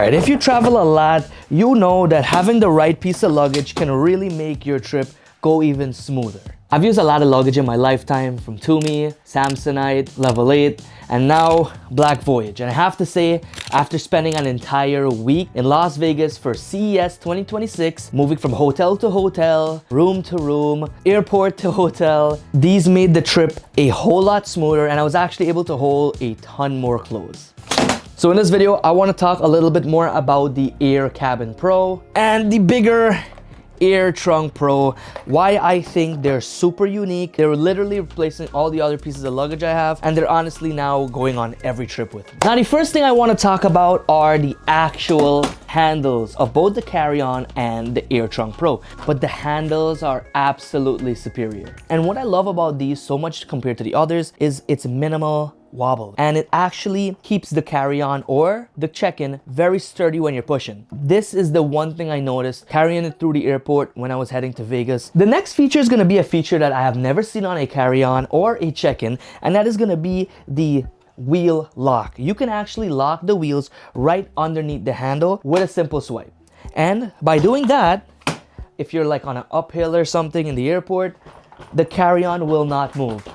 Alright, if you travel a lot, you know that having the right piece of luggage can really make your trip go even smoother. I've used a lot of luggage in my lifetime, from Tumi, Samsonite, Level 8, and now Black Voyage. And I have to say, after spending an entire week in Las Vegas for CES 2026, moving from hotel to hotel, room to room, airport to hotel, these made the trip a whole lot smoother, and I was actually able to hold a ton more clothes. So in this video, I want to talk a little bit more about the Air Cabin Pro and the bigger Air Trunk Pro, why I think they're super unique. They're literally replacing all the other pieces of luggage I have, and they're honestly now going on every trip with me. Now, the first thing I want to talk about are the actual handles of both the carry-on and the Air Trunk Pro, but the handles are absolutely superior. And what I love about these so much compared to the others is its minimal wobble, and it actually keeps the carry-on or the check-in very sturdy when you're pushing. This is the one thing I noticed carrying it through the airport when I was heading to Vegas. The next feature is going to be a feature that I have never seen on a carry-on or a check-in, and that is going to be the wheel lock. You can actually lock the wheels right underneath the handle with a simple swipe. And by doing that, if you're like on an uphill or something in the airport, the carry-on will not move.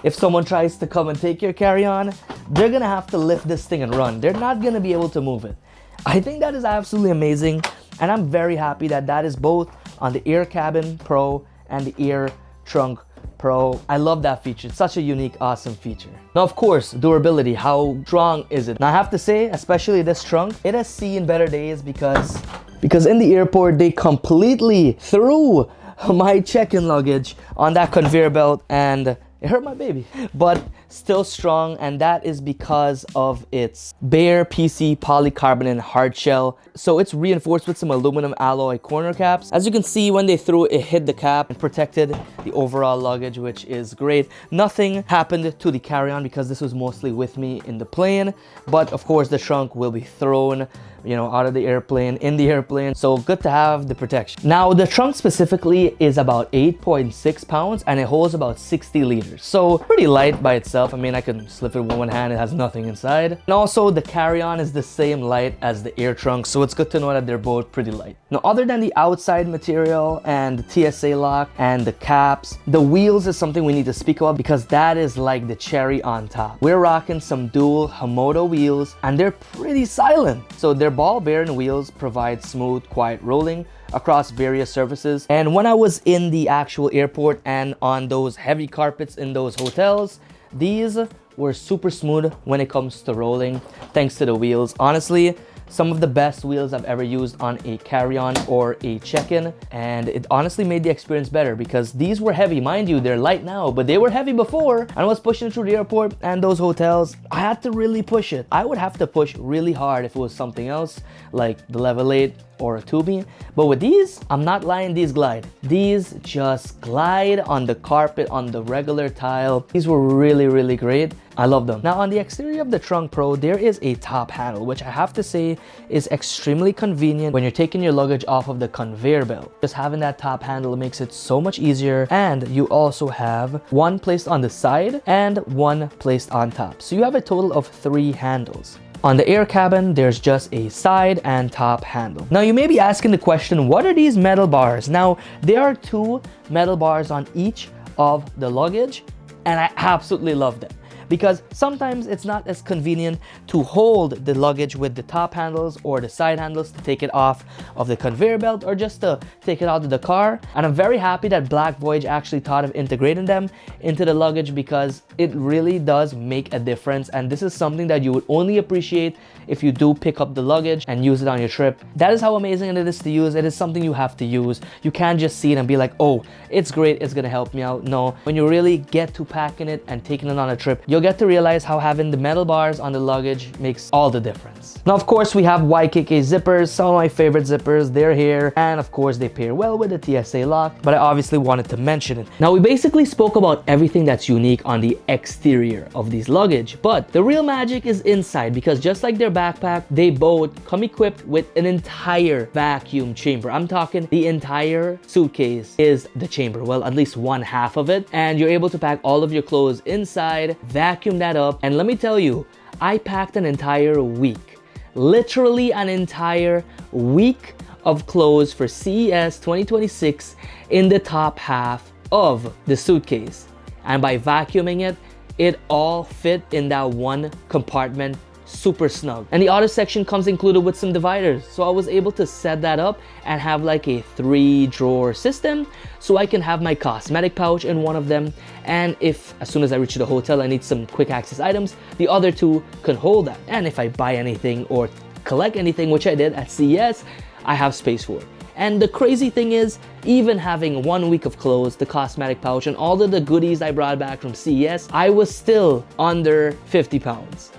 If someone tries to come and take your carry-on, they're gonna have to lift this thing and run. They're not gonna be able to move it. I think that is absolutely amazing, and I'm very happy that that is both on the Air Cabin Pro and the Air Trunk Pro. I love that feature. It's such a unique, awesome feature. Now, of course, durability. How strong is it? Now, I have to say, especially this trunk, it has seen better days because in the airport, they completely threw my check-in luggage on that conveyor belt, and it hurt my baby, but still strong, and that is because of its bare PC polycarbonate hard shell. So it's reinforced with some aluminum alloy corner caps. As you can see, when they threw it, it hit the cap and protected the overall luggage, which is great. Nothing happened to the carry-on because this was mostly with me in the plane, but of course the trunk will be thrown, you know, out of the airplane, in the airplane. So good to have the protection. Now, the trunk specifically is about 8.6 pounds and it holds about 60 liters. So pretty light by itself. I mean, I can slip it with one hand, it has nothing inside. And also the carry-on is the same light as the air trunk, so it's good to know that they're both pretty light. Now, other than the outside material and the TSA lock and the caps, the wheels is something we need to speak about because that is like the cherry on top. We're rocking some dual Hamoto wheels and they're pretty silent. So their ball bearing wheels provide smooth, quiet rolling across various surfaces. And when I was in the actual airport and on those heavy carpets in those hotels, these were super smooth when it comes to rolling thanks to the wheels. Honestly, some of the best wheels I've ever used on a carry-on or a check-in, and it honestly made the experience better because these were heavy. Mind you, they're light now, but they were heavy before. And I was pushing through the airport and those hotels, I had to really push it. I would have to push really hard if it was something else like the Level 8 or a Tumi, but with these, I'm not lying, these glide. These just glide on the carpet, on the regular tile. These were really, really great. I love them. Now, on the exterior of the Trunk Pro, there is a top handle, which I have to say is extremely convenient when you're taking your luggage off of the conveyor belt. Just having that top handle makes it so much easier, and you also have one placed on the side and one placed on top. So you have a total of 3 handles. On the Air Cabin, there's just a side and top handle. Now, you may be asking the question, what are these metal bars? Now, there are 2 metal bars on each of the luggage, and I absolutely love them because sometimes it's not as convenient to hold the luggage with the top handles or the side handles to take it off of the conveyor belt or just to take it out of the car. And I'm very happy that Black Voyage actually thought of integrating them into the luggage because it really does make a difference. And this is something that you would only appreciate if you do pick up the luggage and use it on your trip. That is how amazing it is to use. It is something you have to use. You can't just see it and be like, oh, it's great, it's gonna help me out. No, when you really get to packing it and taking it on a trip, you'll get to realize how having the metal bars on the luggage makes all the difference. Now, of course, we have YKK zippers, some of my favorite zippers. They're here, and of course, they pair well with the TSA lock, but I obviously wanted to mention it. Now, we basically spoke about everything that's unique on the exterior of these luggage, but the real magic is inside because just like their backpack, they both come equipped with an entire vacuum chamber. I'm talking the entire suitcase is the chamber, well, at least one half of it, and you're able to pack all of your clothes inside, vacuum that up. And let me tell you, I packed an entire week literally an entire week of clothes for CES 2026 in the top half of the suitcase. And by vacuuming it, it all fit in that one compartment, super snug. And the outer section comes included with some dividers. So I was able to set that up and have like a 3-drawer system. So I can have my cosmetic pouch in one of them. And if, as soon as I reach the hotel, I need some quick access items, the other 2 can hold that. And if I buy anything or collect anything, which I did at CES, I have space for it. And the crazy thing is, even having 1 week of clothes, the cosmetic pouch, and all of the goodies I brought back from CES, I was still under 50 pounds.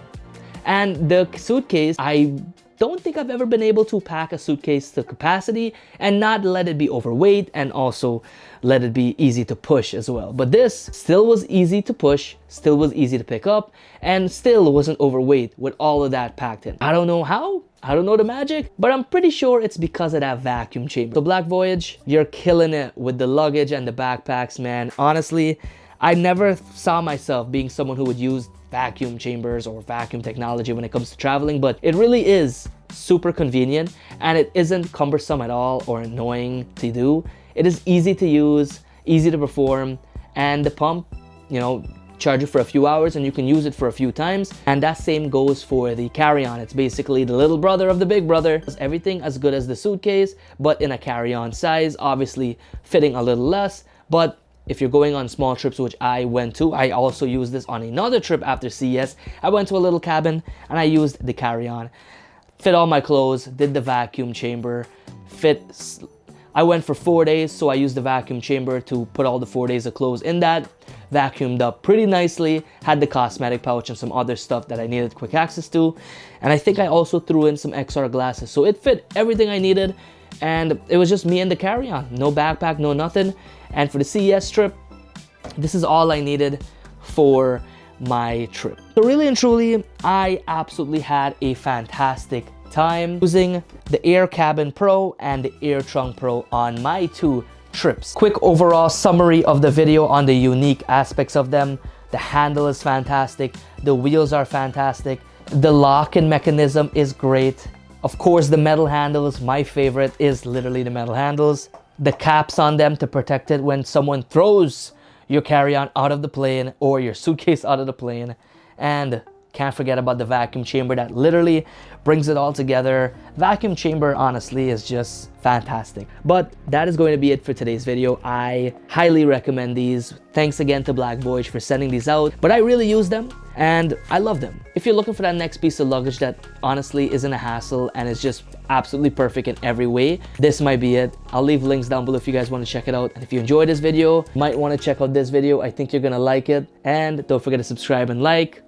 And the suitcase, I don't think I've ever been able to pack a suitcase to capacity and not let it be overweight and also let it be easy to push as well. But this still was easy to push, still was easy to pick up, and still wasn't overweight with all of that packed in. I don't know how, I don't know the magic, but I'm pretty sure it's because of that vacuum chamber. So Black Voyage, you're killing it with the luggage and the backpacks, man. Honestly, I never saw myself being someone who would use vacuum chambers or vacuum technology when it comes to traveling, but it really is super convenient and it isn't cumbersome at all or annoying to do. It is easy to use, easy to perform, and the pump, you know, charge it for a few hours and you can use it for a few times. And that same goes for the carry-on. It's basically the little brother of the big brother. It's everything as good as the suitcase, but in a carry-on size, obviously fitting a little less. But if you're going on small trips, which I went to, I also used this on another trip after CES. I went to a little cabin and I used the carry-on. Fit all my clothes, did the vacuum chamber, I went for 4 days, so I used the vacuum chamber to put all the 4 days of clothes in that. Vacuumed up pretty nicely, had the cosmetic pouch and some other stuff that I needed quick access to. And I think I also threw in some XR glasses. So it fit everything I needed. And it was just me and the carry-on. No backpack, no nothing. And for the CES trip, this is all I needed for my trip. So really and truly, I absolutely had a fantastic time using the Air Cabin Pro and the Air Trunk Pro on my 2 trips. Quick overall summary of the video on the unique aspects of them. The handle is fantastic. The wheels are fantastic. The lock-in mechanism is great. Of course, the metal handles, my favorite is literally the metal handles. The caps on them to protect it when someone throws your carry-on out of the plane or your suitcase out of the plane. And can't forget about the vacuum chamber that literally brings it all together. Vacuum chamber, honestly, is just fantastic. But that is going to be it for today's video. I highly recommend these. Thanks again to Black Voyage for sending these out. But I really use them and I love them. If you're looking for that next piece of luggage that honestly isn't a hassle and is just absolutely perfect in every way, this might be it. I'll leave links down below if you guys want to check it out. And if you enjoyed this video, you might want to check out this video. I think you're gonna like it. And don't forget to subscribe and like.